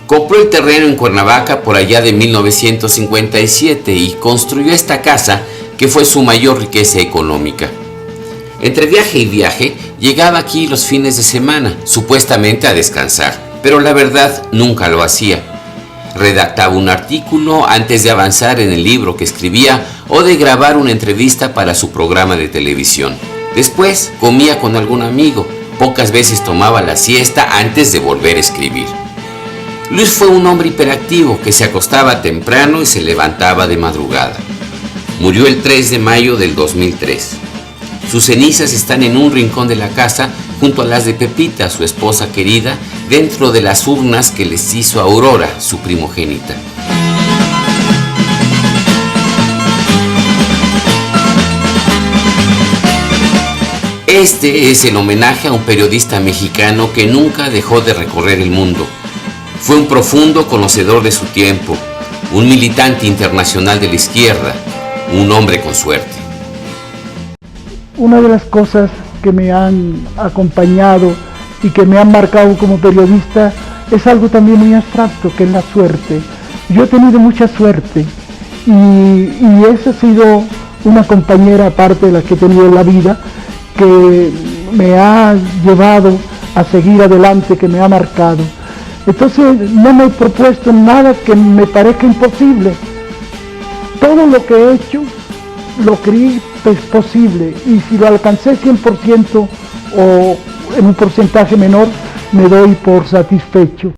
Compró el terreno en Cuernavaca por allá de 1957 y construyó esta casa que fue su mayor riqueza económica. Entre viaje y viaje, llegaba aquí los fines de semana, supuestamente a descansar, pero la verdad nunca lo hacía. Redactaba un artículo antes de avanzar en el libro que escribía o de grabar una entrevista para su programa de televisión. Después comía con algún amigo, pocas veces tomaba la siesta antes de volver a escribir. Luis fue un hombre hiperactivo que se acostaba temprano y se levantaba de madrugada. Murió el 3 de mayo del 2003. Sus cenizas están en un rincón de la casa junto a las de Pepita, su esposa querida, dentro de las urnas que les hizo Aurora, su primogénita. Este es el homenaje a un periodista mexicano que nunca dejó de recorrer el mundo. Fue un profundo conocedor de su tiempo, un militante internacional de la izquierda, un hombre con suerte. Una de las cosas que me han acompañado y que me han marcado como periodista es algo también muy abstracto, que es la suerte. Yo he tenido mucha suerte y esa ha sido una compañera aparte de la que he tenido en la vida, que me ha llevado a seguir adelante, que me ha marcado. Entonces no me he propuesto nada que me parezca imposible. Todo lo que he hecho lo creí posible, y si lo alcancé 100% o en un porcentaje menor, me doy por satisfecho.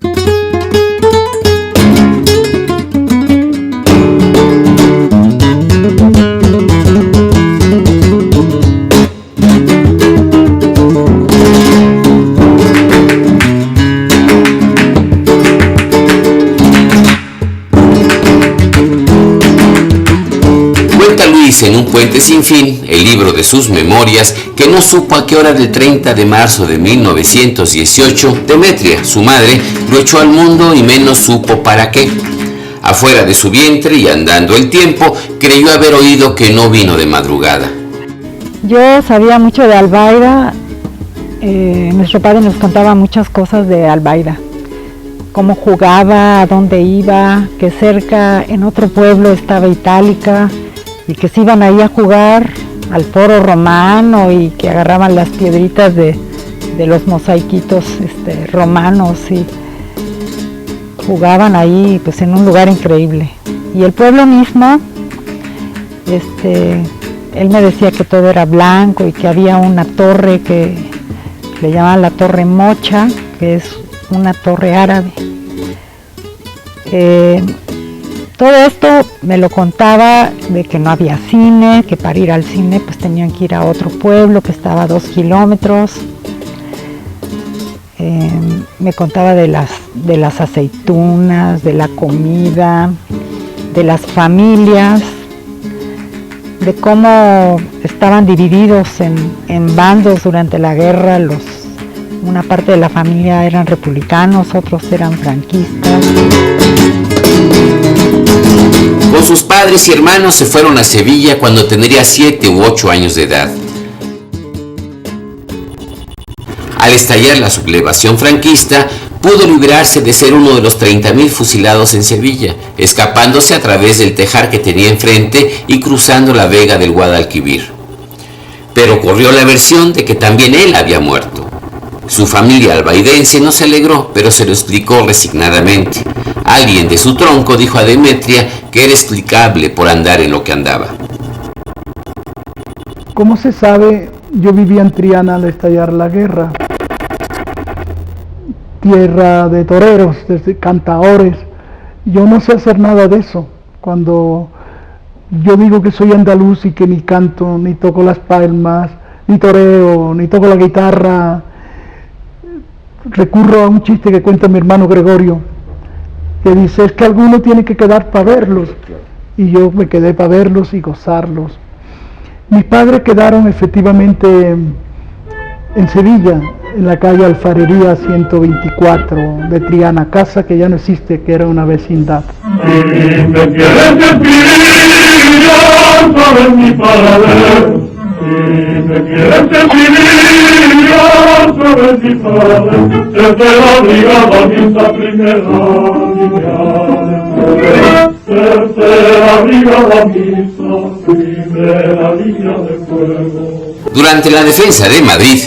En Un puente sin fin, el libro de sus memorias, que no supo a qué hora del 30 de marzo de 1918, Demetria, su madre, lo echó al mundo y menos supo para qué. Afuera de su vientre y andando el tiempo, creyó haber oído que no vino de madrugada. Yo sabía mucho de Albaida. Nuestro padre nos contaba muchas cosas de Albaida. Cómo jugaba, a dónde iba, que cerca en otro pueblo estaba Itálica, y que se iban ahí a jugar al foro romano y que agarraban las piedritas de los mosaiquitos romanos y jugaban ahí pues en un lugar increíble. Y el pueblo mismo, él me decía que todo era blanco y que había una torre que le llamaban la Torre Mocha, que es una torre árabe. Todo esto me lo contaba de que no había cine, que para ir al cine pues tenían que ir a otro pueblo que estaba a 2 kilómetros. Me contaba de las aceitunas, de la comida, de las familias, de cómo estaban divididos en bandos durante la guerra. Una parte de la familia eran republicanos, otros eran franquistas. Con sus padres y hermanos se fueron a Sevilla cuando tendría 7 u 8 años de edad. Al estallar la sublevación franquista, pudo librarse de ser uno de los 30,000 fusilados en Sevilla, escapándose a través del tejar que tenía enfrente y cruzando la vega del Guadalquivir. Pero corrió la versión de que también él había muerto. Su familia albaidense no se alegró, pero se lo explicó resignadamente. Alguien de su tronco dijo a Demetria que era explicable por andar en lo que andaba. Como se sabe, yo vivía en Triana al estallar la guerra. Tierra de toreros, de cantaores. Yo no sé hacer nada de eso. Cuando yo digo que soy andaluz y que ni canto, ni toco las palmas, ni toreo, ni toco la guitarra, recurro a un chiste que cuenta mi hermano Gregorio, que dice, es que alguno tiene que quedar para verlos, y yo me quedé para verlos y gozarlos. Mis padres quedaron efectivamente en Sevilla, en la calle Alfarería 124 de Triana, casa que ya no existe, que era una vecindad. Si me quieres Durante la defensa de Madrid,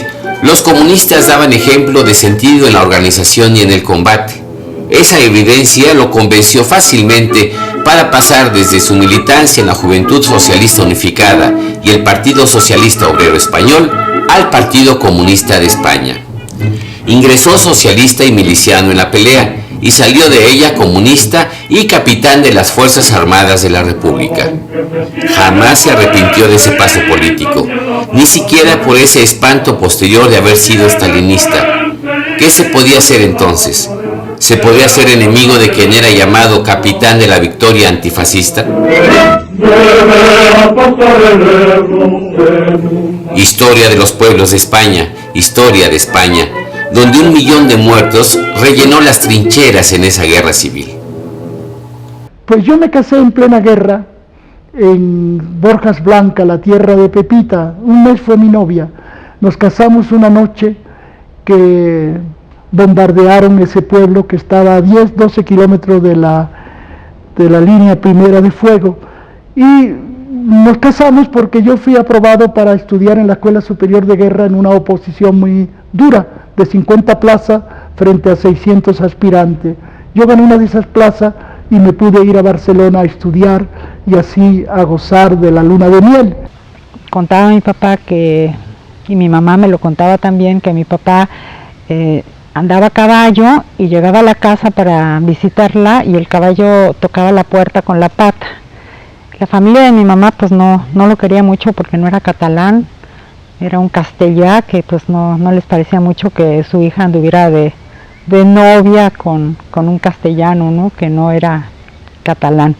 los comunistas daban ejemplo de sentido en la organización y en el combate. Esa evidencia lo convenció fácilmente para pasar desde su militancia en la Juventud Socialista Unificada y el Partido Socialista Obrero Español al Partido Comunista de España. Ingresó socialista y miliciano en la pelea y salió de ella comunista y capitán de las Fuerzas Armadas de la República. Jamás se arrepintió de ese paso político, ni siquiera por ese espanto posterior de haber sido estalinista. ¿Qué se podía hacer entonces? ¿Se podía ser enemigo de quien era llamado capitán de la victoria antifascista? Historia de los pueblos de España, historia de España, donde 1 millón de muertos rellenó las trincheras en esa guerra civil. Pues yo me casé en plena guerra, en Borjas Blanca, la tierra de Pepita. Un mes fue mi novia. Nos casamos una noche que bombardearon ese pueblo que estaba a 10, 12 kilómetros de la línea primera de fuego. Y nos casamos porque yo fui aprobado para estudiar en la Escuela Superior de Guerra en una oposición muy dura, de 50 plazas frente a 600 aspirantes. Yo gané una de esas plazas y me pude ir a Barcelona a estudiar y así a gozar de la luna de miel. Contaba mi papá que, y mi mamá me lo contaba también, que mi papá andaba a caballo y llegaba a la casa para visitarla y el caballo tocaba la puerta con la pata. La familia de mi mamá pues no lo quería mucho porque no era catalán, era un castellá que pues no les parecía mucho que su hija anduviera de novia con un castellano, ¿no? Que no era catalán.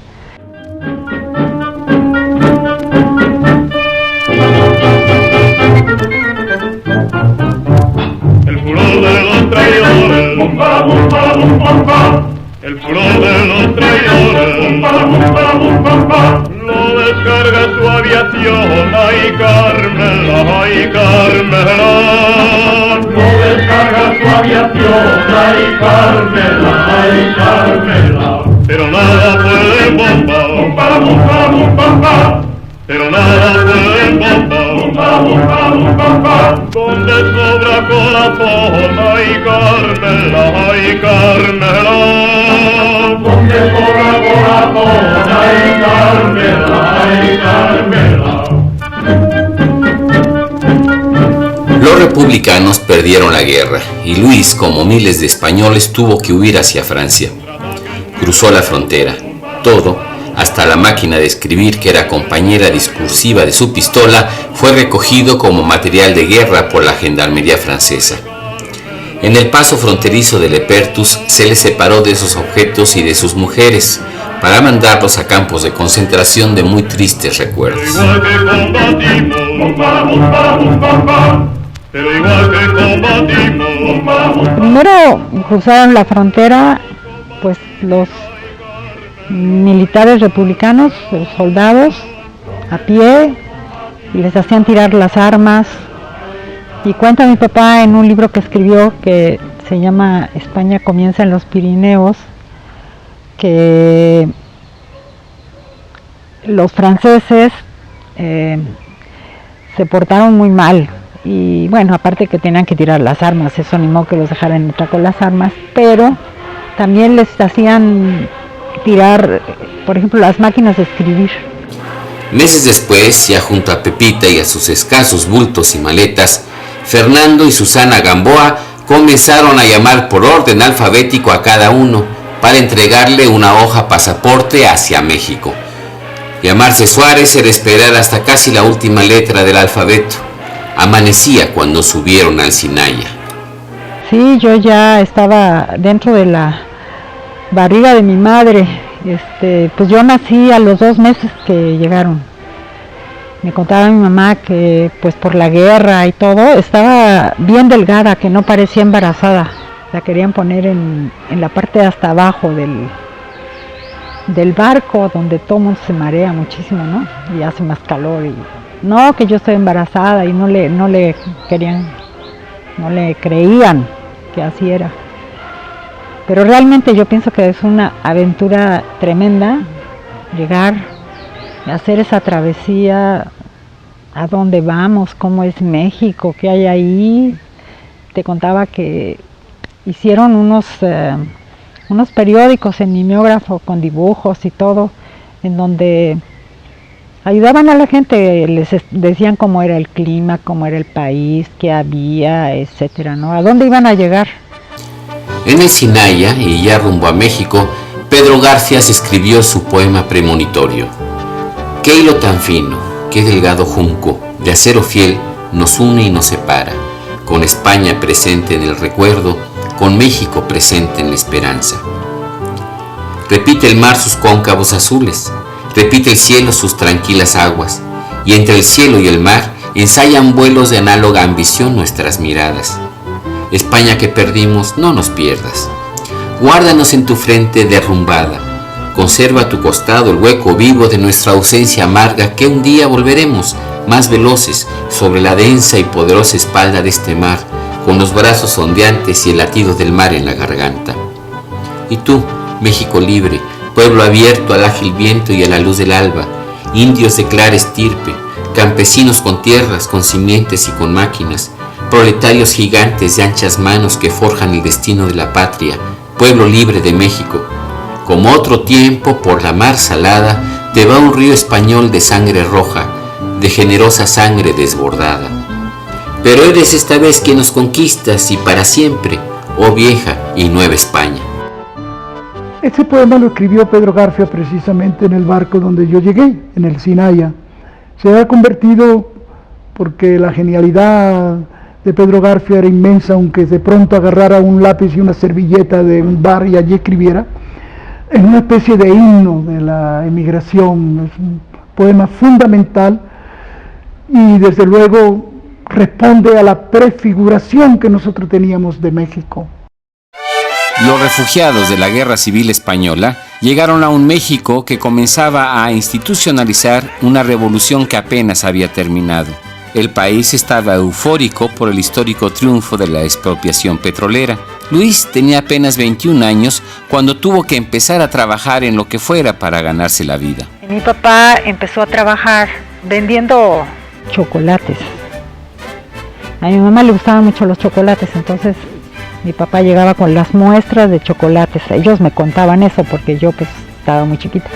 El furor de los traidores, bumba, bumba, bumba, bumba. El furor de los traidores, bumba, bumba, bumba, bumba. Lo descarga su aviación, ay Carmela, ay Carmela. Lo descarga su aviación, ay Carmela, ay Carmela. Pero nada puede bomba, bumba, bumba, bumba, bumba. Pero nada puede bomba, bumba, bumba, bumba, bumba. Donde sobra corazón, ay Carmela, ay Carmela. Donde sobra corazón, ay Carmela, ay Carmela. Los republicanos perdieron la guerra y Luis, como miles de españoles, tuvo que huir hacia Francia. Cruzó la frontera, todo, hasta la máquina de escribir, que era compañera discursiva de su pistola, fue recogido como material de guerra por la gendarmería francesa. En el paso fronterizo de Lepertus se le separó de esos objetos y de sus mujeres para mandarlos a campos de concentración de muy tristes recuerdos. Primero cruzaron la frontera pues los militares republicanos, los soldados, a pie, y les hacían tirar las armas. Y cuenta mi papá en un libro que escribió que se llama España comienza en los Pirineos, que los franceses se portaron muy mal. Y bueno, aparte que tenían que tirar las armas, eso animó que los dejaran entrar con las armas, pero también les hacían tirar, por ejemplo, las máquinas de escribir. Meses después, ya junto a Pepita y a sus escasos bultos y maletas, Fernando y Susana Gamboa comenzaron a llamar por orden alfabético a cada uno para entregarle una hoja pasaporte hacia México. Llamarse Suárez era esperar hasta casi la última letra del alfabeto. Amanecía cuando subieron al Sinaya. Sí, yo ya estaba dentro de la barriga de mi madre. Pues yo nací a los 2 meses que llegaron. Me contaba mi mamá que pues por la guerra y todo estaba bien delgada, que no parecía embarazada. La querían poner en la parte de hasta abajo del barco, donde todo mundo se marea muchísimo, ¿no? Y hace más calor. Y no, que yo estoy embarazada, y no le querían no le creían que así era. Pero realmente yo pienso que es una aventura tremenda llegar a hacer esa travesía, a dónde vamos, cómo es México, qué hay ahí. Te contaba que hicieron unos periódicos en mimeógrafo con dibujos y todo, en donde ayudaban a la gente, les decían cómo era el clima, cómo era el país, qué había, etcétera, ¿no? A dónde iban a llegar. En el Sinaya, y ya rumbo a México, Pedro Garfias escribió su poema premonitorio. Qué hilo tan fino, qué delgado junco, de acero fiel, nos une y nos separa, con España presente en el recuerdo, con México presente en la esperanza. Repite el mar sus cóncavos azules, repite el cielo sus tranquilas aguas, y entre el cielo y el mar ensayan vuelos de análoga ambición nuestras miradas. España que perdimos, no nos pierdas. Guárdanos en tu frente derrumbada, conserva a tu costado el hueco vivo de nuestra ausencia amarga, que un día volveremos, más veloces, sobre la densa y poderosa espalda de este mar, con los brazos ondeantes y el latido del mar en la garganta. Y tú, México libre, pueblo abierto al ágil viento y a la luz del alba, indios de clara estirpe, campesinos con tierras, con simientes y con máquinas, proletarios gigantes de anchas manos que forjan el destino de la patria, pueblo libre de México. Como otro tiempo, por la mar salada, te va un río español de sangre roja, de generosa sangre desbordada. Pero eres esta vez quien nos conquistas y para siempre, oh vieja y nueva España. Ese poema lo escribió Pedro Garfia precisamente en el barco donde yo llegué, en el Sinaya. Se ha convertido, porque la genialidad de Pedro Garfia era inmensa, aunque de pronto agarrara un lápiz y una servilleta de un bar y allí escribiera, en una especie de himno de la emigración. Es un poema fundamental y desde luego responde a la prefiguración que nosotros teníamos de México. Los refugiados de la Guerra Civil Española llegaron a un México que comenzaba a institucionalizar una revolución que apenas había terminado. El país estaba eufórico por el histórico triunfo de la expropiación petrolera. Luis tenía apenas 21 años cuando tuvo que empezar a trabajar en lo que fuera para ganarse la vida. Mi papá empezó a trabajar vendiendo chocolates. A mi mamá le gustaban mucho los chocolates, entonces mi papá llegaba con las muestras de chocolates. Ellos me contaban eso porque yo pues estaba muy chiquita.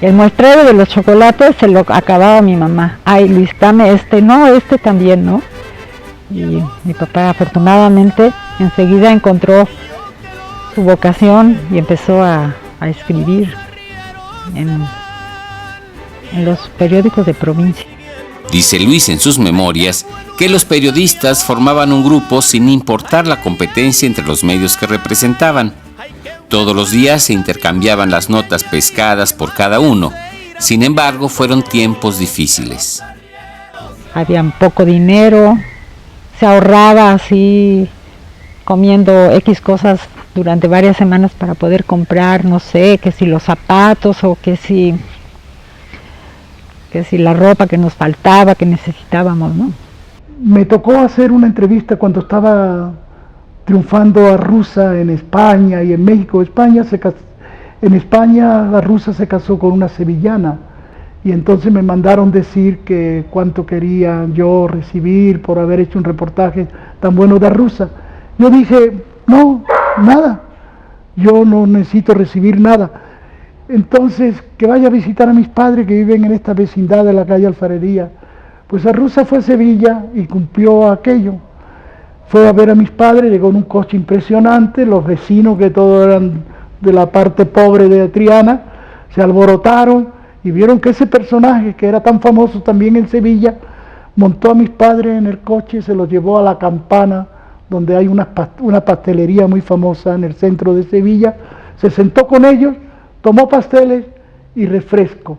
El muestreo de los chocolates se lo acababa mi mamá. Ay, Luis, dame este, no, este también, ¿no? Y mi papá afortunadamente enseguida encontró su vocación y empezó a escribir en los periódicos de provincia. Dice Luis en sus memorias que los periodistas formaban un grupo sin importar la competencia entre los medios que representaban. Todos los días se intercambiaban las notas pescadas por cada uno. Sin embargo, fueron tiempos difíciles. Había poco dinero, se ahorraba así comiendo X cosas durante varias semanas para poder comprar, no sé, que si los zapatos o que si la ropa que nos faltaba, que necesitábamos, ¿no? Me tocó hacer una entrevista cuando estaba triunfando a Rusa en España y en México. En España la rusa se casó con una sevillana y entonces me mandaron decir que cuánto quería yo recibir por haber hecho un reportaje tan bueno de rusa. Yo dije, no, nada, yo no necesito recibir nada. Entonces, que vaya a visitar a mis padres que viven en esta vecindad de la calle Alfarería. Pues a Rusa fue a Sevilla y cumplió aquello. Fue a ver a mis padres, llegó en un coche impresionante, los vecinos que todos eran de la parte pobre de Triana, se alborotaron y vieron que ese personaje que era tan famoso también en Sevilla, montó a mis padres en el coche y se los llevó a La Campana, donde hay una pastelería muy famosa en el centro de Sevilla, se sentó con ellos, tomó pasteles y refresco.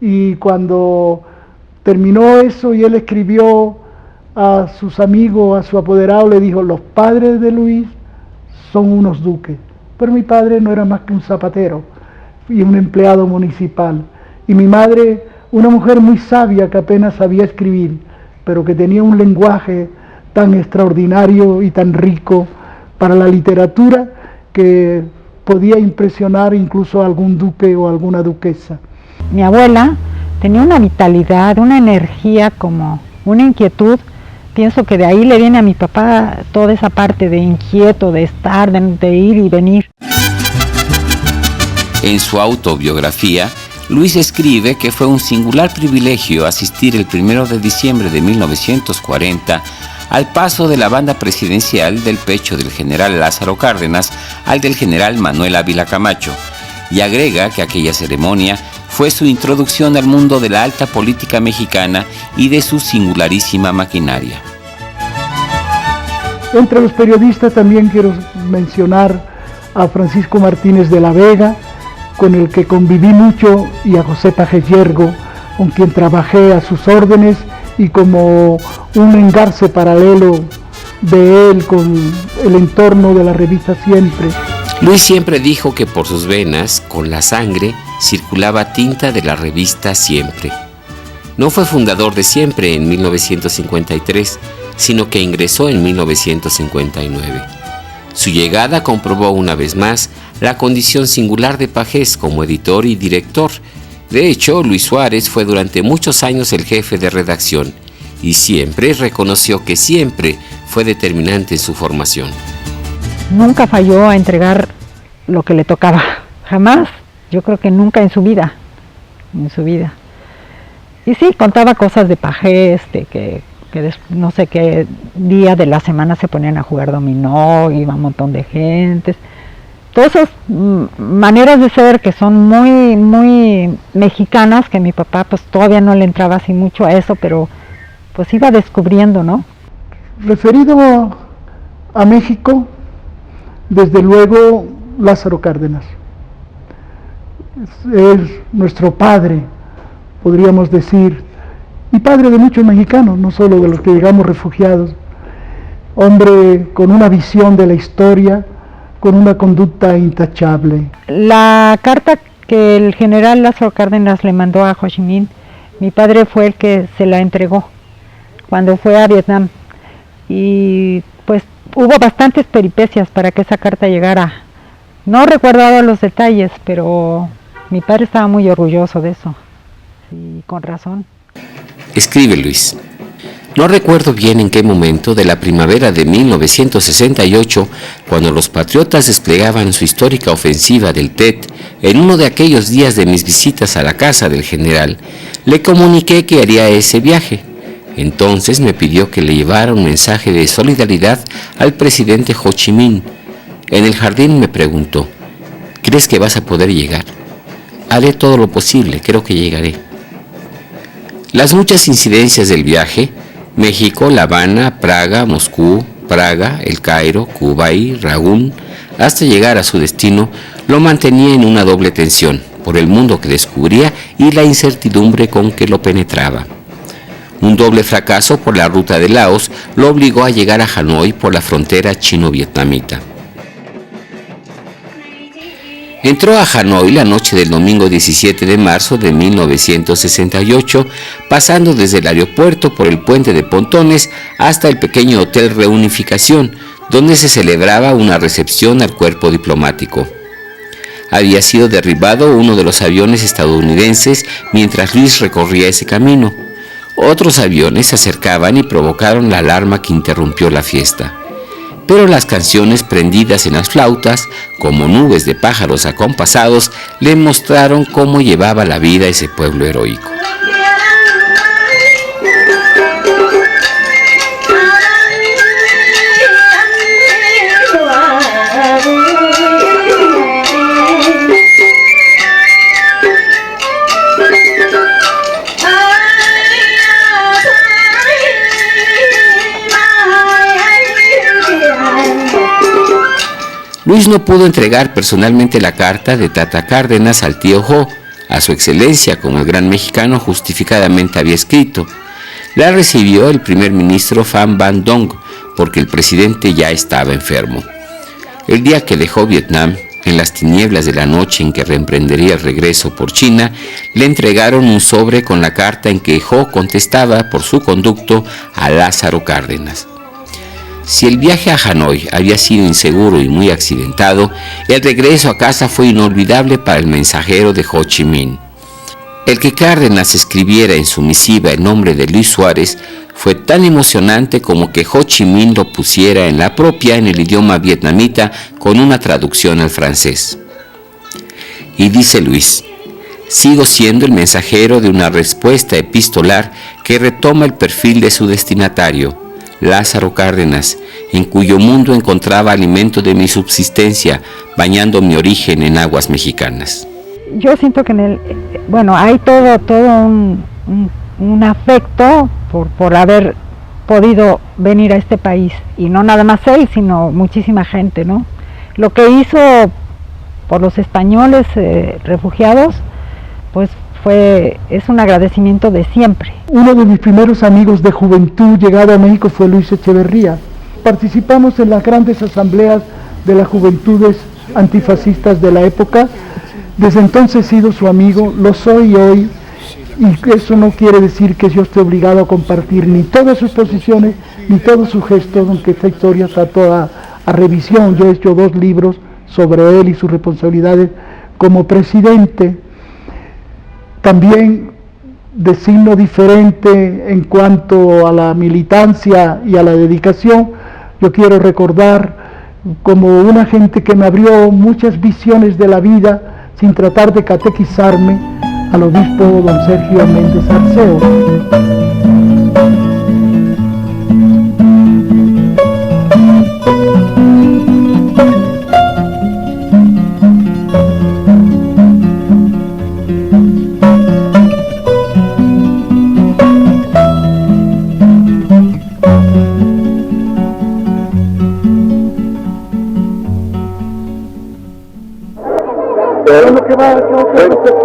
Y cuando terminó eso y él escribió a sus amigos, a su apoderado, le dijo, los padres de Luis son unos duques. Pero mi padre no era más que un zapatero y un empleado municipal. Y mi madre, una mujer muy sabia que apenas sabía escribir, pero que tenía un lenguaje tan extraordinario y tan rico para la literatura que podía impresionar incluso a algún duque o alguna duquesa. Mi abuela tenía una vitalidad, una energía, como una inquietud. Pienso que de ahí le viene a mi papá toda esa parte de inquieto, de estar, de ir y venir. En su autobiografía, Luis escribe que fue un singular privilegio asistir el 1 de diciembre de 1940 al paso de la banda presidencial del pecho del general Lázaro Cárdenas al del general Manuel Ávila Camacho, y agrega que aquella ceremonia fue su introducción al mundo de la alta política mexicana y de su singularísima maquinaria. Entre los periodistas también quiero mencionar a Francisco Martínez de la Vega, con el que conviví mucho, y a José Pajes Yergo, con quien trabajé a sus órdenes y como un engarce paralelo de él con el entorno de la revista Siempre. Luis siempre dijo que por sus venas, con la sangre, circulaba tinta de la revista Siempre. No fue fundador de Siempre en 1953, sino que ingresó en 1959. Su llegada comprobó una vez más la condición singular de Pajés como editor y director. De hecho, Luis Suárez fue durante muchos años el jefe de redacción y siempre reconoció que Siempre fue determinante en su formación. Nunca falló a entregar lo que le tocaba, jamás, yo creo que nunca en su vida. Y sí, contaba cosas de Pajés, de que no sé qué día de la semana se ponían a jugar dominó, iba un montón de gentes. Todas esas maneras de ser que son muy, muy mexicanas, que mi papá pues todavía no le entraba así mucho a eso, pero pues iba descubriendo, ¿no? Referido a México, desde luego Lázaro Cárdenas. Es nuestro padre, podríamos decir, y padre de muchos mexicanos, no solo de los que llegamos refugiados. Hombre con una visión de la historia, con una conducta intachable. La carta que el general Lázaro Cárdenas le mandó a Ho Chi Minh, mi padre fue el que se la entregó cuando fue a Vietnam. Y pues hubo bastantes peripecias para que esa carta llegara. No recuerdo los detalles, pero mi padre estaba muy orgulloso de eso, y con razón. Escribe Luis: no recuerdo bien en qué momento de la primavera de 1968, cuando los patriotas desplegaban su histórica ofensiva del Tet, en uno de aquellos días de mis visitas a la casa del general, le comuniqué que haría ese viaje. Entonces me pidió que le llevara un mensaje de solidaridad al presidente Ho Chi Minh. En el jardín me preguntó: ¿crees que vas a poder llegar? Haré todo lo posible, creo que llegaré. Las muchas incidencias del viaje, México, La Habana, Praga, Moscú, Praga, El Cairo, Kuwait, Rangún, hasta llegar a su destino, lo mantenía en una doble tensión, por el mundo que descubría y la incertidumbre con que lo penetraba. Un doble fracaso por la ruta de Laos lo obligó a llegar a Hanoi por la frontera chino-vietnamita. Entró a Hanoi la noche del domingo 17 de marzo de 1968, pasando desde el aeropuerto por el puente de pontones hasta el pequeño Hotel Reunificación, donde se celebraba una recepción al cuerpo diplomático. Había sido derribado uno de los aviones estadounidenses mientras Luis recorría ese camino. Otros aviones se acercaban y provocaron la alarma que interrumpió la fiesta. Pero las canciones prendidas en las flautas, como nubes de pájaros acompasados, le mostraron cómo llevaba la vida ese pueblo heroico. Luis no pudo entregar personalmente la carta de Tata Cárdenas al tío Ho, a su excelencia, como el gran mexicano justificadamente había escrito. La recibió el primer ministro Pham Van Dong, porque el presidente ya estaba enfermo. El día que dejó Vietnam, en las tinieblas de la noche en que reemprendería el regreso por China, le entregaron un sobre con la carta en que Ho contestaba por su conducto a Lázaro Cárdenas. Si el viaje a Hanoi había sido inseguro y muy accidentado, el regreso a casa fue inolvidable para el mensajero de Ho Chi Minh. El que Cárdenas escribiera en su misiva el nombre de Luis Suárez fue tan emocionante como que Ho Chi Minh lo pusiera en la propia en el idioma vietnamita con una traducción al francés. Y dice Luis: sigo siendo el mensajero de una respuesta epistolar que retoma el perfil de su destinatario, Lázaro Cárdenas, en cuyo mundo encontraba alimento de mi subsistencia, bañando mi origen en aguas mexicanas. Yo siento que hay todo un afecto por haber podido venir a este país, y no nada más él, sino muchísima gente, ¿no? Lo que hizo por los españoles refugiados, pues es un agradecimiento de siempre. Uno de mis primeros amigos de juventud llegado a México fue Luis Echeverría. Participamos en las grandes asambleas de las juventudes antifascistas de la época. Desde entonces he sido su amigo, lo soy hoy, y eso no quiere decir que yo esté obligado a compartir ni todas sus posiciones, ni todos sus gestos, aunque esta historia está toda a revisión. Yo he hecho 2 libros sobre él y sus responsabilidades como presidente. También de signo diferente en cuanto a la militancia y a la dedicación, yo quiero recordar como una gente que me abrió muchas visiones de la vida sin tratar de catequizarme, al obispo don Sergio Méndez Arceo.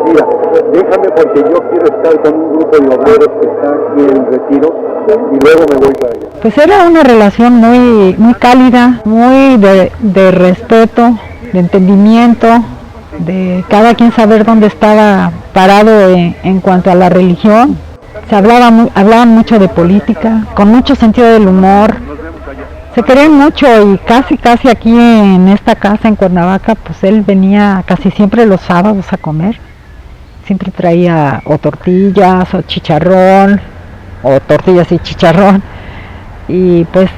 Mira, déjame porque yo quiero estar con un grupo de obreros que está aquí en retiro y luego me voy para allá. Pues era una relación muy cálida, muy de respeto, de entendimiento, de cada quien saber dónde estaba parado en cuanto a la religión. Se hablaban mucho de política, con mucho sentido del humor. Se querían mucho, y casi aquí en esta casa en Cuernavaca, pues él venía casi siempre los sábados a comer. Siempre traía o tortillas o chicharrón, o tortillas y chicharrón. Y pues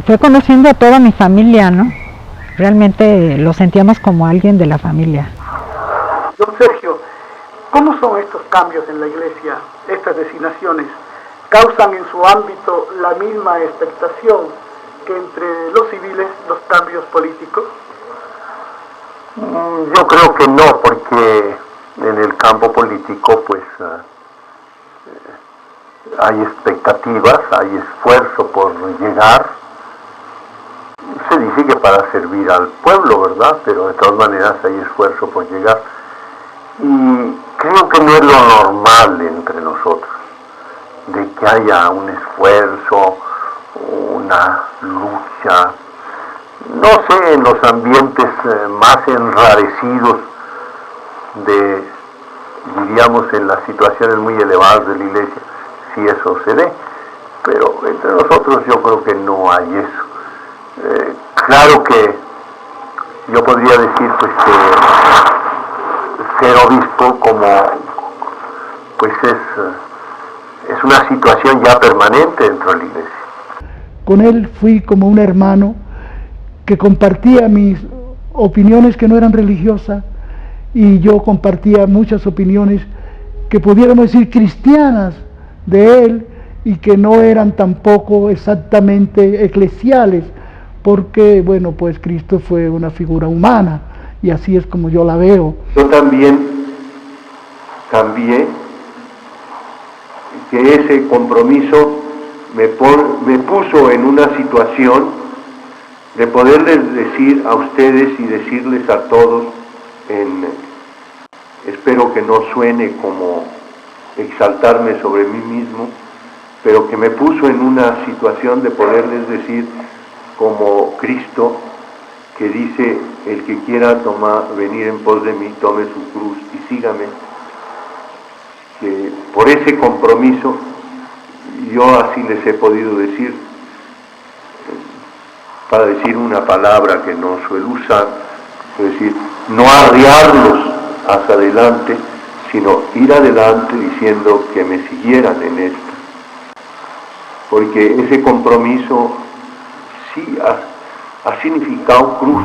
fue conociendo a toda mi familia, ¿no? Realmente lo sentíamos como alguien de la familia. Don Sergio, ¿cómo son estos cambios en la iglesia, estas designaciones? ¿Causan en su ámbito la misma expectación que entre los civiles los cambios políticos? Yo creo que no, porque en el campo político pues hay expectativas, hay esfuerzo por llegar. Se dice que para servir al pueblo, ¿verdad? Pero de todas maneras hay esfuerzo por llegar. Y creo que no es lo normal entre nosotros, de que haya un esfuerzo, una lucha, no sé, en los ambientes más enrarecidos diríamos, en las situaciones muy elevadas de la iglesia, si eso se dé, pero entre nosotros yo creo que no hay eso. Claro que yo podría decir pues que ser obispo pues es una situación ya permanente dentro de la iglesia. Con él fui como un hermano que compartía mis opiniones que no eran religiosas, y yo compartía muchas opiniones que pudiéramos decir cristianas de él, y que no eran tampoco exactamente eclesiales, porque bueno, pues Cristo fue una figura humana, y así es como yo la veo. Yo también cambié, que ese compromiso me puso en una situación de poderles decir a ustedes y decirles a todos, espero que no suene como exaltarme sobre mí mismo, pero que me puso en una situación de poderles decir, como Cristo, que dice, el que quiera venir en pos de mí, tome su cruz y sígame, que por ese compromiso yo así les he podido decir, para decir una palabra que no suelo usar, es decir, no arriarlos hacia adelante, sino ir adelante diciendo que me siguieran en esto. Porque ese compromiso sí ha significado cruz.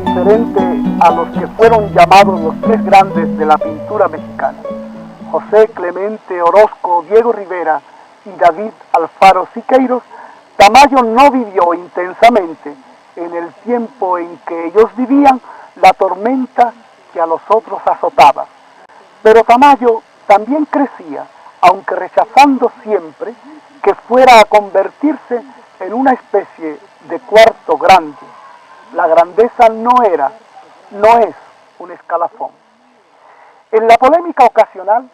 Diferente a los que fueron llamados los tres grandes de la pintura mexicana, José Clemente Orozco, Diego Rivera y David Alfaro Siqueiros, Tamayo no vivió intensamente en el tiempo en que ellos vivían la tormenta que a los otros azotaba. Pero Tamayo también crecía, aunque rechazando siempre que fuera a convertirse en una especie de cuarto grande. La grandeza no es un escalafón. En la polémica ocasional,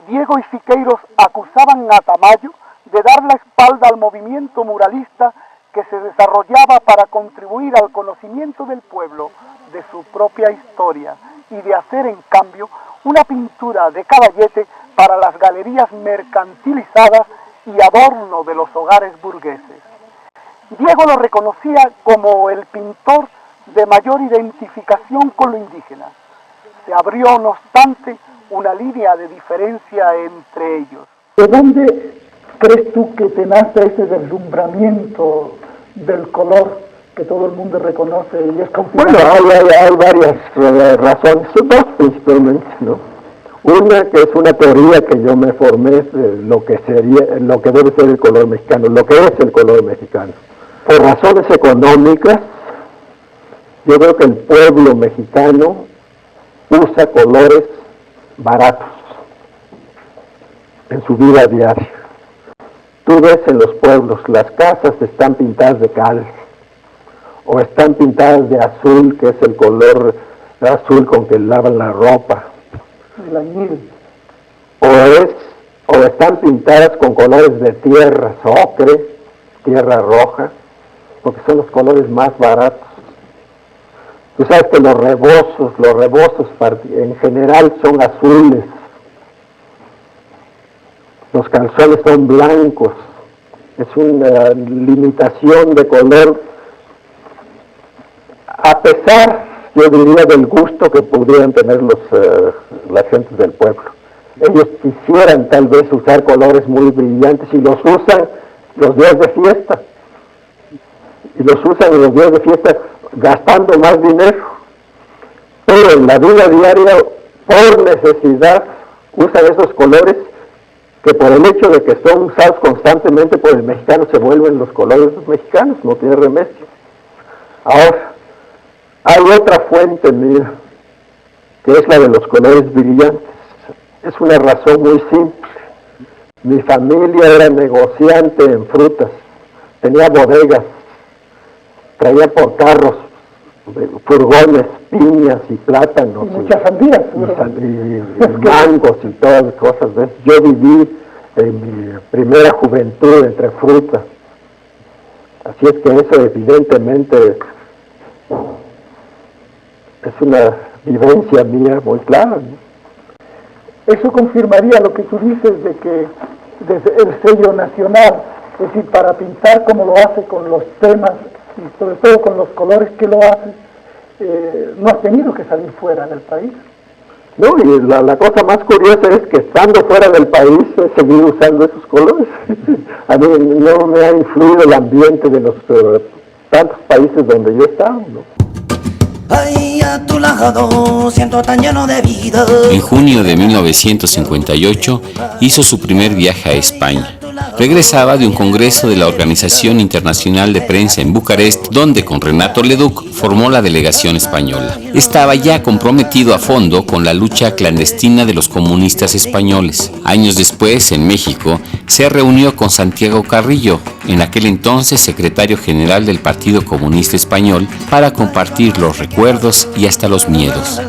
Diego y Siqueiros acusaban a Tamayo de dar la espalda al movimiento muralista que se desarrollaba para contribuir al conocimiento del pueblo de su propia historia y de hacer en cambio una pintura de caballete para las galerías mercantilizadas y adorno de los hogares burgueses. Diego lo reconocía como el pintor de mayor identificación con lo indígena. Se abrió, no obstante, una línea de diferencia entre ellos. ¿De dónde crees tú que te nace ese deslumbramiento del color que todo el mundo reconoce y es confiable? Bueno, hay varias razones, dos principalmente, ¿no? Una que es una teoría que yo me formé de lo que debe ser el color mexicano, lo que es el color mexicano. Por razones económicas, yo creo que el pueblo mexicano usa colores baratos en su vida diaria. Tú ves en los pueblos, las casas están pintadas de cal, o están pintadas de azul, que es el color azul con que lavan la ropa. El añil. O están pintadas con colores de tierra, ocre, tierra roja, porque son los colores más baratos. Tú sabes que los rebozos en general son azules, los calzones son blancos, es una limitación de color, a pesar, yo diría, del gusto que podrían tener las gentes del pueblo. Ellos quisieran tal vez usar colores muy brillantes y los usan los días de fiesta. Y los usan en los días de fiesta gastando más dinero. Pero en la vida diaria, por necesidad, usan esos colores que por el hecho de que son usados constantemente por el mexicano se vuelven los colores mexicanos, no tiene remedio. Ahora, hay otra fuente mía, que es la de los colores brillantes. Es una razón muy simple. Mi familia era negociante en frutas, tenía bodegas, traía por carros, furgones, piñas y plátanos. Y muchas sandías. Y mangos y todas las cosas. ¿Ves? Yo viví en mi primera juventud entre frutas. Así es que eso evidentemente es una vivencia mía muy clara, ¿no? Eso confirmaría lo que tú dices de que desde el sello nacional, es decir, para pintar como lo hace con los temas y sobre todo con los colores que lo hace, no has tenido que salir fuera del país. No, y la cosa más curiosa es que estando fuera del país he seguido usando esos colores. A mí no me ha influido el ambiente de los tantos países donde yo he estado, ¿no? Ay, a tu lado siento tan lleno de vida. En junio de 1958 hizo su primer viaje a España Regresaba de un congreso de la Organización Internacional de Prensa en Bucarest, donde con Renato Leduc formó la delegación española. Estaba ya comprometido a fondo con la lucha clandestina de los comunistas españoles. Años después, en México, se reunió con Santiago Carrillo, en aquel entonces secretario general del Partido Comunista Español, para compartir los recuerdos y hasta los miedos.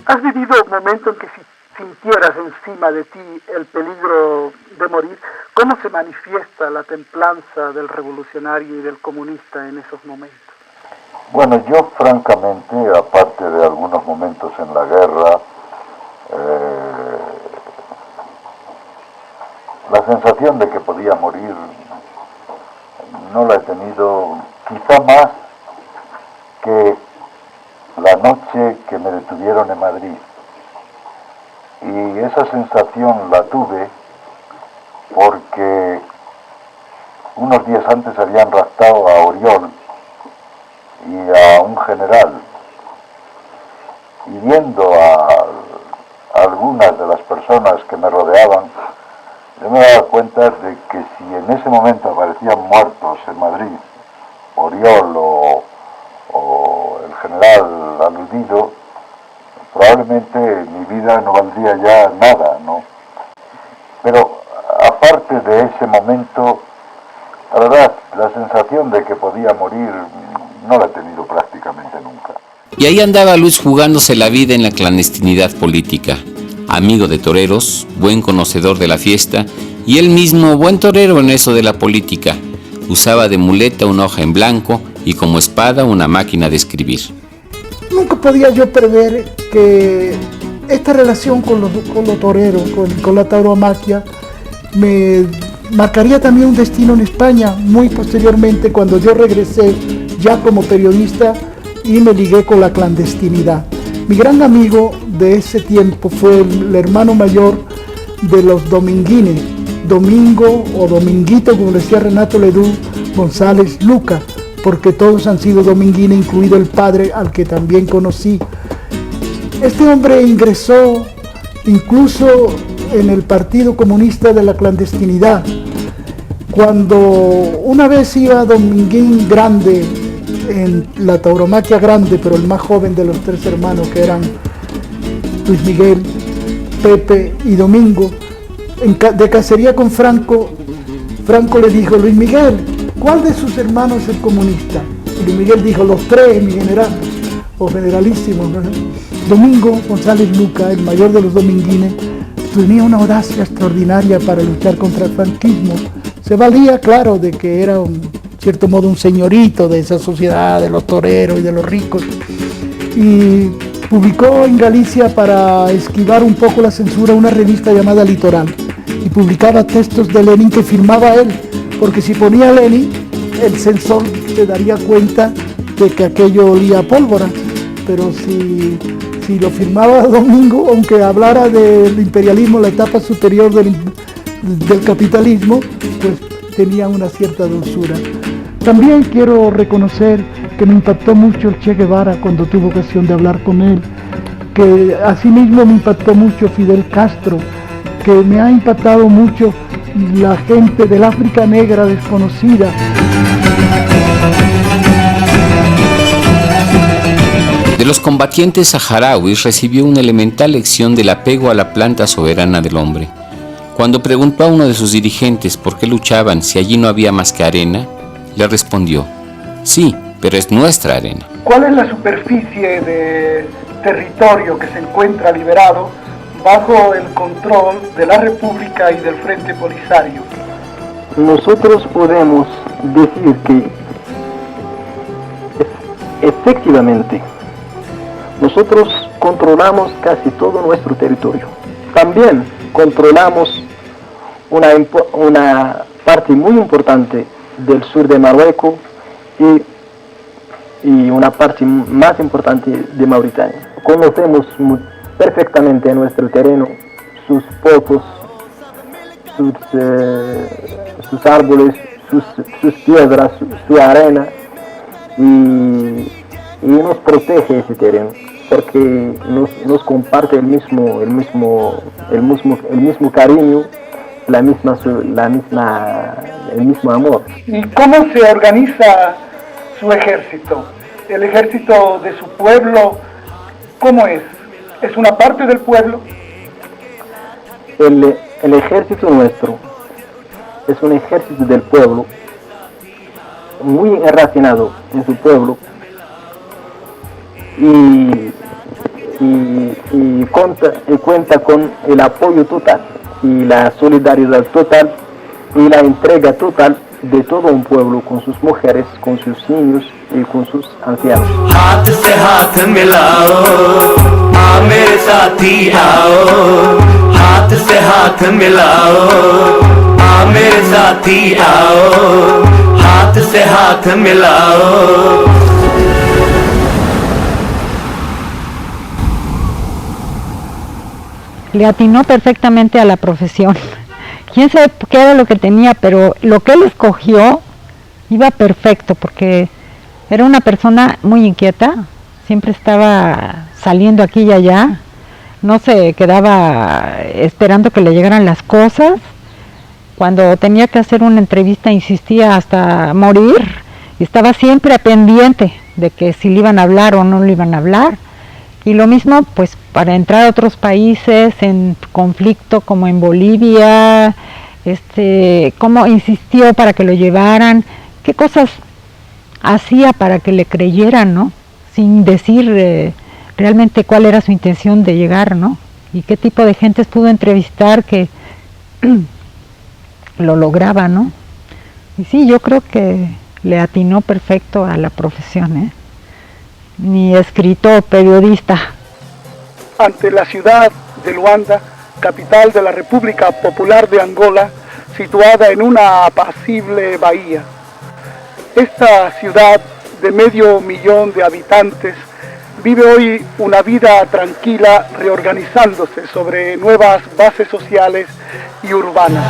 ¿Has vivido el momento en que sintieras encima de ti el peligro de morir? ¿Cómo se manifiesta la templanza del revolucionario y del comunista en esos momentos? Bueno, yo francamente, aparte de algunos momentos en la guerra, la sensación de que podía morir no la he tenido, quizá más que la noche que me detuvieron en Madrid. Y esa sensación la tuve porque unos días antes habían raptado a Oriol y a un general. Y viendo a algunas de las personas que me rodeaban, yo me daba cuenta de que si en ese momento aparecían muertos en Madrid, Oriol o el general aludido, probablemente mi vida no valdría ya nada, ¿no? Pero aparte de ese momento, la verdad, la sensación de que podía morir no la he tenido prácticamente nunca. Y ahí andaba Luis jugándose la vida en la clandestinidad política. Amigo de toreros, buen conocedor de la fiesta y él mismo buen torero en eso de la política. Usaba de muleta una hoja en blanco y como espada una máquina de escribir. Nunca podía yo prever que esta relación con los toreros, con la tauromaquia, me marcaría también un destino en España muy posteriormente cuando yo regresé ya como periodista y me ligué con la clandestinidad. Mi gran amigo de ese tiempo fue el hermano mayor de los dominguines, Domingo o Dominguito, como decía Renato Leduc González Luca, porque todos han sido dominguines, incluido el padre al que también conocí. Este hombre ingresó incluso en el Partido Comunista de la Clandestinidad. Cuando una vez iba Dominguín Grande, en la tauromaquia grande, pero el más joven de los tres hermanos, que eran Luis Miguel, Pepe y Domingo, de cacería con Franco, Franco le dijo: Luis Miguel, ¿cuál de sus hermanos es comunista? Y Luis Miguel dijo: los tres, mi general, o generalísimo, ¿no? Domingo González Luca, el mayor de los dominguines, tenía una audacia extraordinaria para luchar contra el franquismo. Se valía, claro, de que era cierto modo un señorito de esa sociedad de los toreros y de los ricos, y publicó en Galicia, para esquivar un poco la censura, una revista llamada Litoral, y publicaba textos de Lenin que firmaba él, porque si ponía Lenin, el censor se daría cuenta de que aquello olía a pólvora, pero si lo firmaba Domingo, aunque hablara del imperialismo, la etapa superior del capitalismo, pues tenía una cierta dulzura. También quiero reconocer que me impactó mucho el Che Guevara cuando tuve ocasión de hablar con él, que asimismo me impactó mucho Fidel Castro, que me ha impactado mucho la gente del África negra desconocida. De los combatientes saharauis recibió una elemental lección del apego a la planta soberana del hombre. Cuando preguntó a uno de sus dirigentes por qué luchaban si allí no había más que arena, le respondió: sí, pero es nuestra arena. ¿Cuál es la superficie de territorio que se encuentra liberado bajo el control de la República y del Frente Polisario? Nosotros podemos decir que efectivamente nosotros controlamos casi todo nuestro territorio. También controlamos una parte muy importante del sur de Marruecos y una parte más importante de Mauritania. Conocemos perfectamente nuestro terreno, sus pozos, sus árboles, sus piedras, su arena, y nos protege ese terreno porque nos comparte el mismo cariño el mismo amor. ¿Y cómo se organiza su ejército? El ejército de su pueblo, ¿cómo es? ¿Es una parte del pueblo? El ejército nuestro es un ejército del pueblo, muy enracinado en su pueblo, y cuenta con el apoyo total y la solidaridad total y la entrega total de todo un pueblo, con sus mujeres, con sus niños y con sus ancianos. हाथ से हाथ मिलाओ, आ मेरे साथी आओ, हाथ से हाथ मिलाओ, आ मेरे साथी आओ, हाथ से हाथ मिलाओ. Le atinó perfectamente a la profesión. Quién sabe qué era lo que tenía, pero lo que él escogió iba perfecto, porque era una persona muy inquieta, siempre estaba saliendo aquí y allá, no se quedaba esperando que le llegaran las cosas. Cuando tenía que hacer una entrevista insistía hasta morir, y estaba siempre pendiente de que si le iban a hablar o no le iban a hablar. Y lo mismo pues para entrar a otros países en conflicto como en Bolivia, cómo insistió para que lo llevaran, qué cosas hacía para que le creyeran, ¿no? Sin decir realmente cuál era su intención de llegar, ¿no? Y qué tipo de gentes pudo entrevistar que lo lograba, ¿no? Y sí, yo creo que le atinó perfecto a la profesión, ¿eh? Ni escritor, periodista. Ante la ciudad de Luanda, capital de la República Popular de Angola, situada en una apacible bahía. Esta ciudad de 500,000 de habitantes vive hoy una vida tranquila, reorganizándose sobre nuevas bases sociales y urbanas.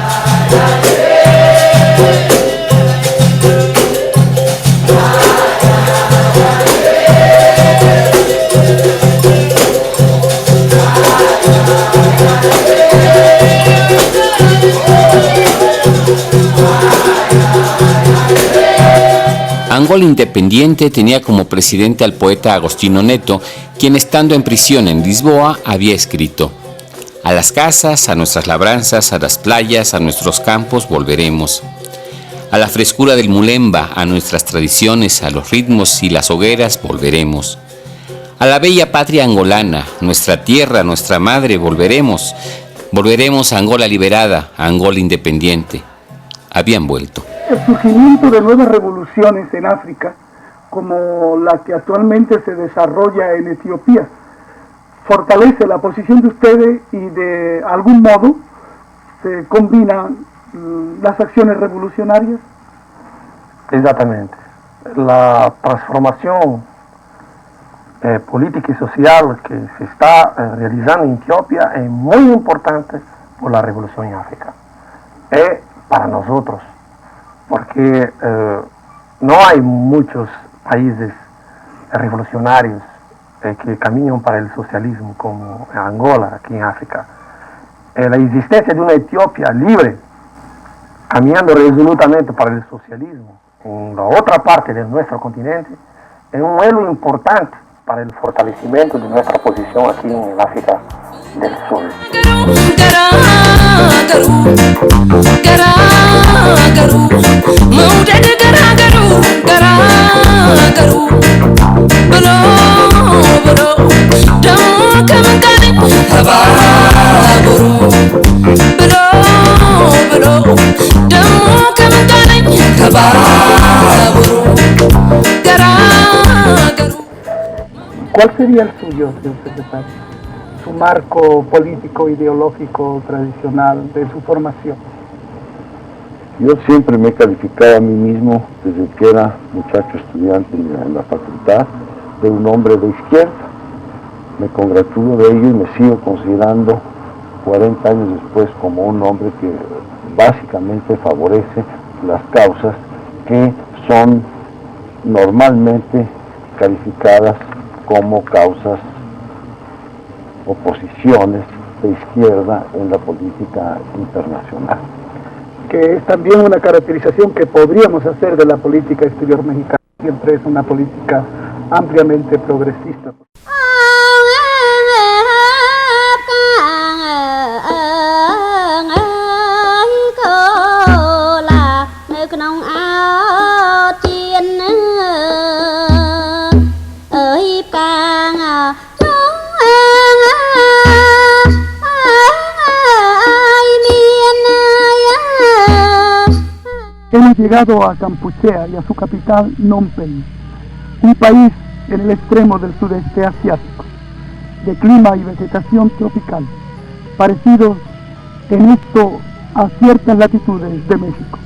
Angola Independiente tenía como presidente al poeta Agostinho Neto, quien estando en prisión en Lisboa había escrito: a las casas, a nuestras labranzas, a las playas, a nuestros campos volveremos. A la frescura del mulemba, a nuestras tradiciones, a los ritmos y las hogueras volveremos. A la bella patria angolana, nuestra tierra, nuestra madre, volveremos. Volveremos a Angola liberada, a Angola independiente. Habían vuelto. El surgimiento de nuevas revoluciones en África, como la que actualmente se desarrolla en Etiopía, fortalece la posición de ustedes y de algún modo se combinan las acciones revolucionarias. Exactamente. La transformación política y social que se está realizando en Etiopía es muy importante por la revolución en África. Es para nosotros, porque no hay muchos países revolucionarios que caminan para el socialismo como Angola, aquí en África. La existencia de una Etiopía libre, caminando resolutamente para el socialismo en la otra parte de nuestro continente, es un elo importante para el fortalecimiento de nuestra posición aquí en África del Sur. ¿Cuál sería el suyo, señor secretario? Su marco político, ideológico, tradicional, de su formación. Yo siempre me he calificado a mí mismo, desde que era muchacho estudiante en la facultad, de un hombre de izquierda. Me congratulo de ello y me sigo considerando 40 años después como un hombre que básicamente favorece las causas que son normalmente calificadas como causas, oposiciones de izquierda en la política internacional. Que es también una caracterización que podríamos hacer de la política exterior mexicana. Siempre es una política ampliamente progresista. Hemos llegado a Kampuchea y a su capital, Phnom Penh, un país en el extremo del sudeste asiático, de clima y vegetación tropical, parecidos en esto a ciertas latitudes de México.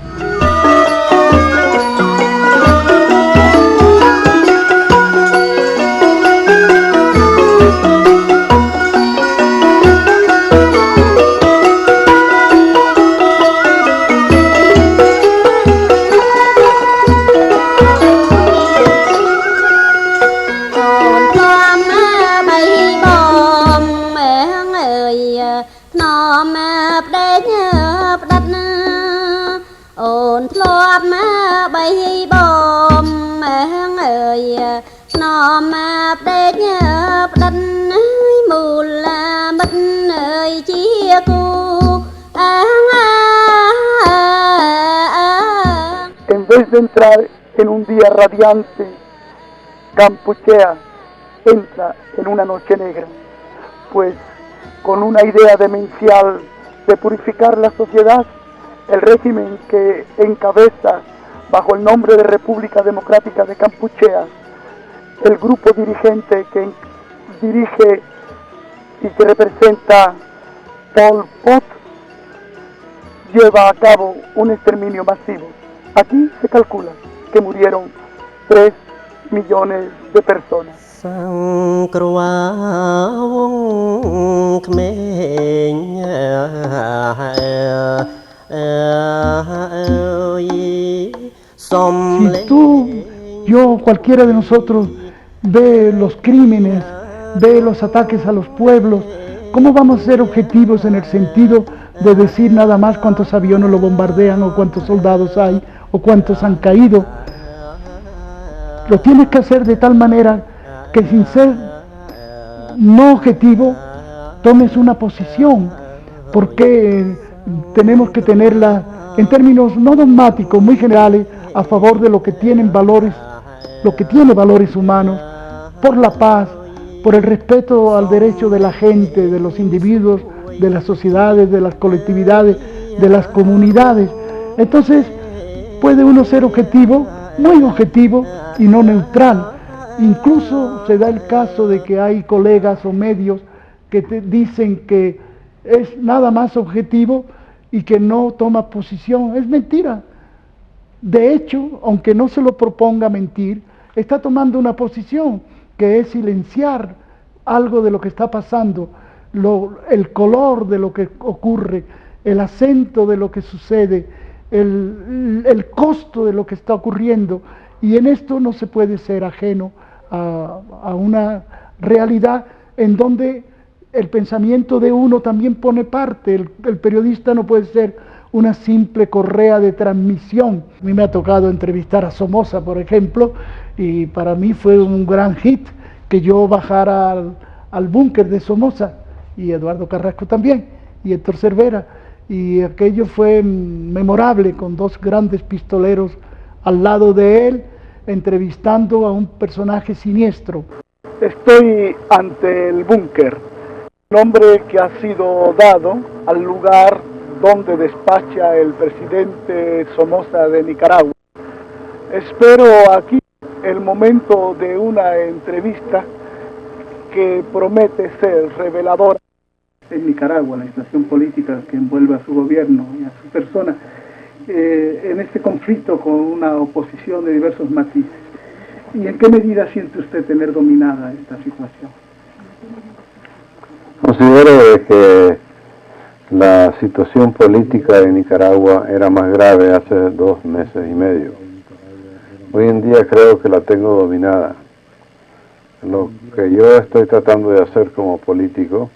En vez de entrar en un día radiante, Kampuchea entra en una noche negra, pues con una idea demencial de purificar la sociedad, el régimen que encabeza bajo el nombre de República Democrática de Kampuchea, el grupo dirigente que dirige y que representa Pol Pot, lleva a cabo un exterminio masivo. Aquí se calcula que murieron 3 millones de personas. Si tú, yo, cualquiera de nosotros ve los crímenes, ve los ataques a los pueblos, ¿cómo vamos a ser objetivos en el sentido de decir nada más cuántos aviones lo bombardean o cuántos soldados hay o cuántos han caído? Lo tienes que hacer de tal manera que sin ser no objetivo tomes una posición, porque tenemos que tenerla en términos no dogmáticos, muy generales, a favor de lo que tienen valores, lo que tiene valores humanos, por la paz, por el respeto al derecho de la gente, de los individuos, de las sociedades, de las colectividades, de las comunidades. Entonces puede uno ser objetivo, muy objetivo y no neutral. Incluso se da el caso de que hay colegas o medios que te dicen que es nada más objetivo y que no toma posición. Es mentira. De hecho, aunque no se lo proponga mentir, está tomando una posición que es silenciar algo de lo que está pasando, el color de lo que ocurre, el acento de lo que sucede, el costo de lo que está ocurriendo, y en esto no se puede ser ajeno a una realidad en donde el pensamiento de uno también pone parte. El periodista no puede ser una simple correa de transmisión. A mí me ha tocado entrevistar a Somoza, por ejemplo, y para mí fue un gran hit que yo bajara al búnker de Somoza, y Eduardo Carrasco también, y Héctor Cervera, y aquello fue memorable, con 2 grandes pistoleros al lado de él, entrevistando a un personaje siniestro. Estoy ante el búnker, nombre que ha sido dado al lugar donde despacha el presidente Somoza de Nicaragua. Espero aquí el momento de una entrevista que promete ser reveladora. En Nicaragua, la situación política que envuelve a su gobierno y a su persona, en este conflicto con una oposición de diversos matices. ¿Y en qué medida siente usted tener dominada esta situación? Considero que la situación política de Nicaragua era más grave hace 2 meses y medio. Hoy en día creo que la tengo dominada. Lo que yo estoy tratando de hacer como político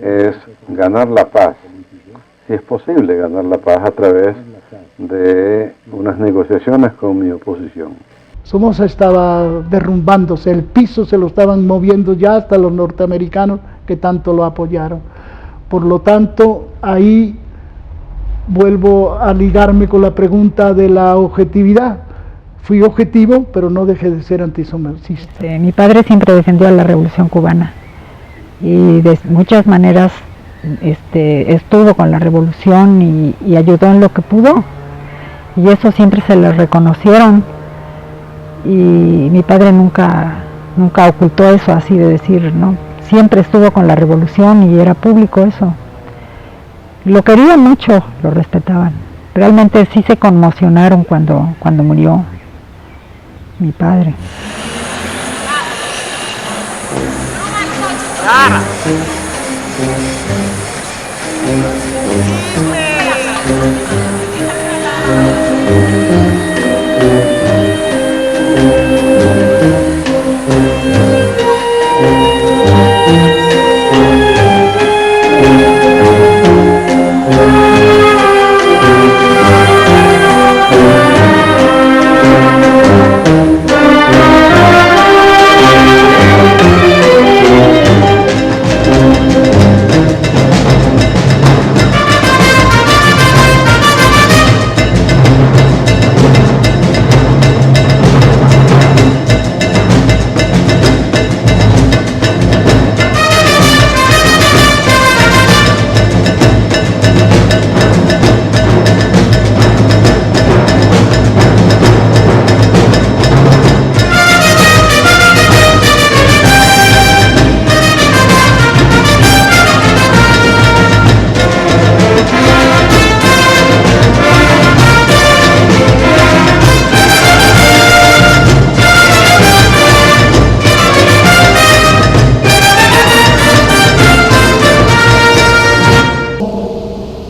es ganar la paz. Si es posible ganar la paz a través de unas negociaciones con mi oposición. Somoza estaba derrumbándose, el piso se lo estaban moviendo ya hasta los norteamericanos que tanto lo apoyaron. Por lo tanto, ahí vuelvo a ligarme con la pregunta de la objetividad. Fui objetivo, pero no dejé de ser antisomocista. Mi padre siempre defendió a la Revolución Cubana y de muchas maneras estuvo con la revolución y ayudó en lo que pudo, y eso siempre se le reconocieron, y mi padre nunca ocultó eso, así de decir, ¿no? Siempre estuvo con la revolución y era público eso. Lo querían mucho, lo respetaban. Realmente sí se conmocionaron cuando murió mi padre.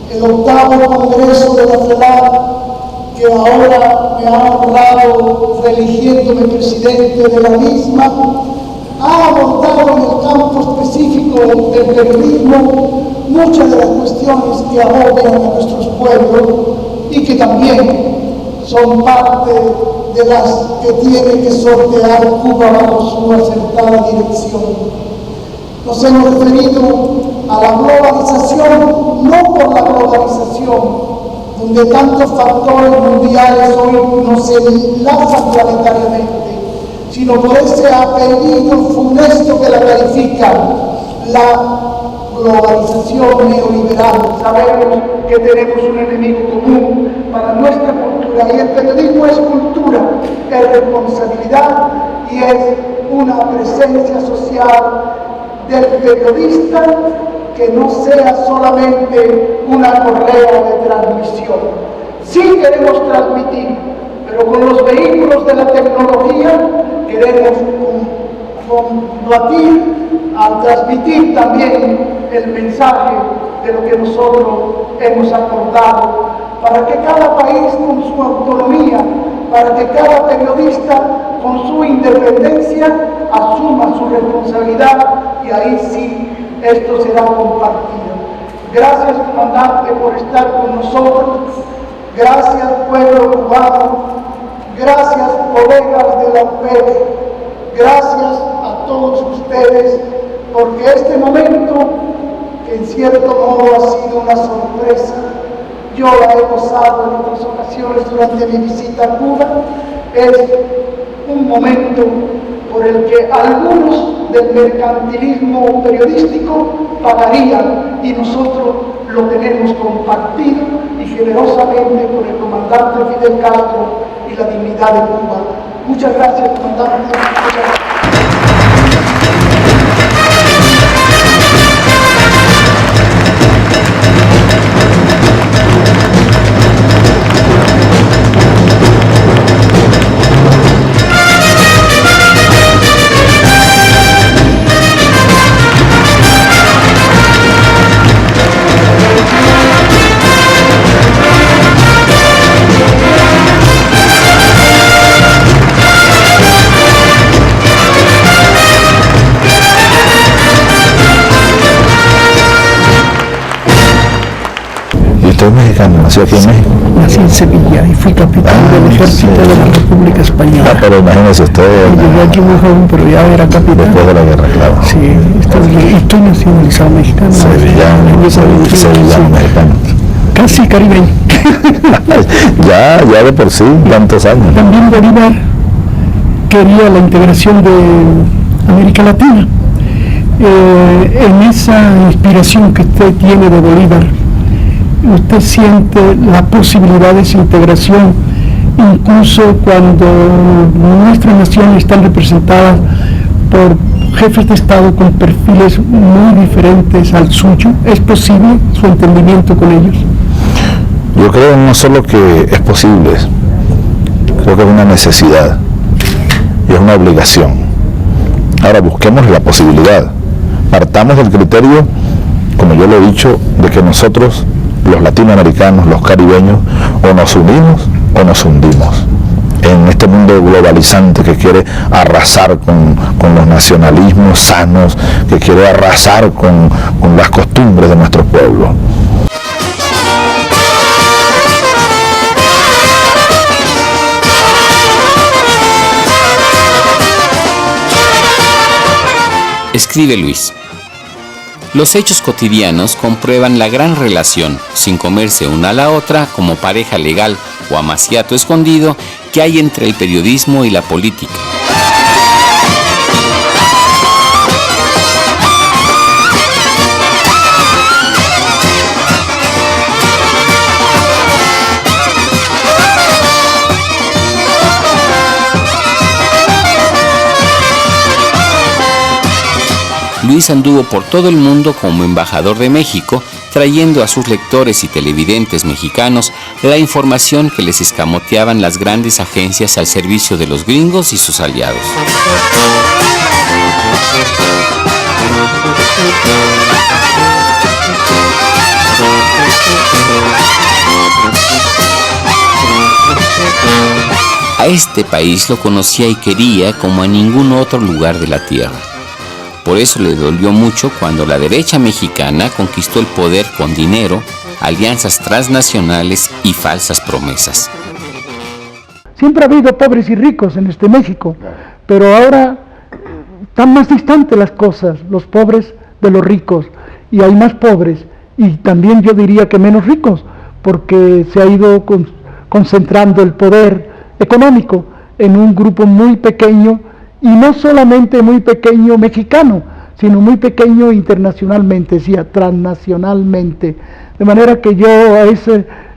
El octavo Congreso de la FELAC, que ahora me ha honrado reeligiéndome presidente de la misma, ha abordado en el campo específico del periodismo muchas de las cuestiones que agobian a nuestros pueblos y que también son parte de las que tiene que sortear Cuba bajo su acertada dirección. Nos hemos referido a la globalización, no por la globalización, donde tantos factores mundiales hoy nos enlazan planetariamente, sino por ese apellido funesto que la califica, la globalización neoliberal. Sabemos que tenemos un enemigo común para nuestra cultura, y el periodismo es cultura, es responsabilidad y es una presencia social del periodista que no sea solamente una correa de transmisión. Sí queremos transmitir, pero con los vehículos de la tecnología queremos combatir al transmitir también el mensaje de lo que nosotros hemos acordado, para que cada país con su autonomía, para que cada periodista con su independencia asuma su responsabilidad, y ahí sí esto será compartido. Gracias, comandante, por estar con nosotros. Gracias, pueblo cubano. Gracias, colegas de la UPEC. Gracias a todos ustedes, porque este momento, que en cierto modo ha sido una sorpresa, yo la he gozado en otras ocasiones durante mi visita a Cuba, es un momento por el que algunos del mercantilismo periodístico pagarían, y nosotros lo tenemos compartido y generosamente con el comandante Fidel Castro y la dignidad de Cuba. Muchas gracias, comandante. Muchas gracias. latinoamericano, nació aquí en México. Nací en Sevilla y fui capitán del ejército de la República Española. Pero imagínese usted. Llegué aquí muy joven, pero ya era capitán. Después de la guerra, claro. Sí, y estoy nacionalizado mexicano. Sevillano mexicano. Casi caribeño. ya de por sí, tantos años. También Bolívar quería la integración de América Latina. En esa inspiración que usted tiene de Bolívar, ¿usted siente la posibilidad de esa integración incluso cuando nuestras naciones están representadas por jefes de Estado con perfiles muy diferentes al suyo? ¿Es posible su entendimiento con ellos? Yo creo no solo que es posible, creo que es una necesidad y es una obligación. Ahora busquemos la posibilidad. Partamos del criterio, como yo lo he dicho, de que nosotros, los latinoamericanos, los caribeños, o nos unimos o nos hundimos en este mundo globalizante que quiere arrasar con los nacionalismos sanos, que quiere arrasar con las costumbres de nuestro pueblo. Escribe Luis. Los hechos cotidianos comprueban la gran relación, sin comerse una a la otra, como pareja legal o amaciato escondido, que hay entre el periodismo y la política. Luis anduvo por todo el mundo como embajador de México, trayendo a sus lectores y televidentes mexicanos la información que les escamoteaban las grandes agencias al servicio de los gringos y sus aliados. A este país lo conocía y quería como a ningún otro lugar de la tierra. Por eso le dolió mucho cuando la derecha mexicana conquistó el poder con dinero, alianzas transnacionales y falsas promesas. Siempre ha habido pobres y ricos en este México, pero ahora están más distantes las cosas, los pobres de los ricos, y hay más pobres, y también yo diría que menos ricos, porque se ha ido concentrando el poder económico en un grupo muy pequeño, y no solamente muy pequeño mexicano, sino muy pequeño internacionalmente, sí, transnacionalmente. De manera que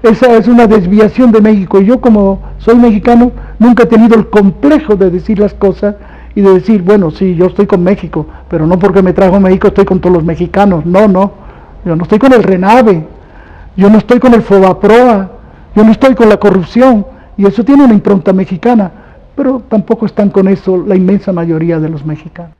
esa es una desviación de México. Y yo, como soy mexicano, nunca he tenido el complejo de decir las cosas y de decir, bueno, sí, yo estoy con México, pero no porque me trajo México estoy con todos los mexicanos. No, yo no estoy con el RENAVE, yo no estoy con el FOBAPROA, yo no estoy con la corrupción, y eso tiene una impronta mexicana. Pero tampoco están con eso la inmensa mayoría de los mexicanos.